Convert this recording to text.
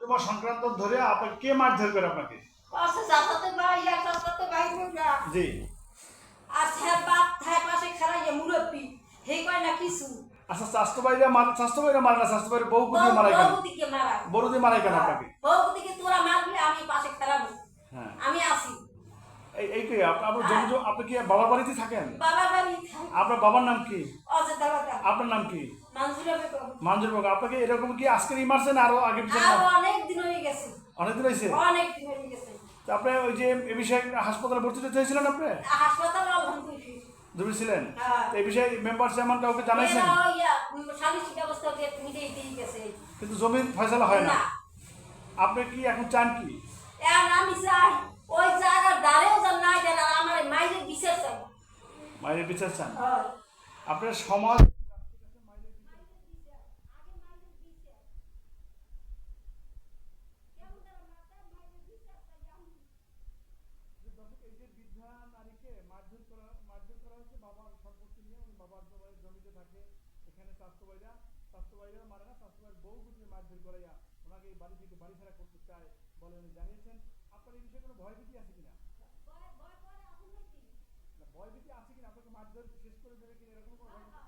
তোমার সংক্রান্ত ধরে আপনাকে কে মারধর করে আপনাকে? পাশে চাচাতো ভাই আর চাচাতো ভাই বলরা জি। আর হ্যাঁ বাপ হ্যাঁ পাশে খারাইয়া মুরব্বি হে কয় না কিছু আচ্ছা স্বাস্থ্য ভাইরা মারে না, স্বাস্থ্য ভাইয়ের বউ দিয়ে মারাই কেন? বউদিকে মারা বড় দিয়ে মারাই কেন আপনাকে? বউদিকে তোরা মারবি আমি পাশে খারাবো হ্যাঁ, আমি আসি এই কি আপনার জমি আপনি কি বাবার বাড়িতে থাকেন? বাবার বাড়ি আপনার বাবার নাম কি? অযোধ্যা বাটা আপনার নাম কি? মঞ্জুরা বেগম মঞ্জুর বাবু। আপনাকে এরকম কি আজকেরই মারছেন আরো আগে পিছনে? আর অনেক দিন হয়ে গেছে অনেকদিন হয়েছে? অনেক দিন হয়ে গেছে তো আপনি ওই যে এই বিষয়ে হাসপাতালে ভর্তি হয়েছিলেন আপনি? হাসপাতালে আলহামদুলিল্লাহ ধরেছিলেন? হ্যাঁ। তো এই বিষয়ে মেম্বার চেয়ারম্যান কাউকে জানাইছেন? এরা ইয়া সালিসি ব্যবস্থা দিয়ে মিটিয়ে দিয়ে গেছে কিন্তু জমির ফয়সালা হয় না। না আপনি কি এখন চান কি? এখন আমি চাই ওই জায়গার দ্বারেও যান নাই দেন আর আমার মাইরের বিচার চাই মায়ের বিচার চান? হ্যাঁ। আপনার সমাজ বৃদ্ধা নারীকে মারধর করা হচ্ছে বাবার সম্পত্তি নিয়ে। উনি বাবার জমিতে থাকে, এখানে স্বাস্থ্য ভাইরা মারে না, স্বাস্থ্য ভাইয়ের বউ গুটিয়ে মারধর করাইয়া ওনাকে এই বাড়ি থেকে বাড়ি ছাড়া করতে চায় বলে উনি জানিয়েছেন। আপনার এই বিষয়ে কোনো ভয় ভীতি আছে কিনা? না, ভয় ভীতি আছে কিনা? আপনাকে মারধর শেষ করে দেবে কিনা এরকম কোনো ভয় ভীতি?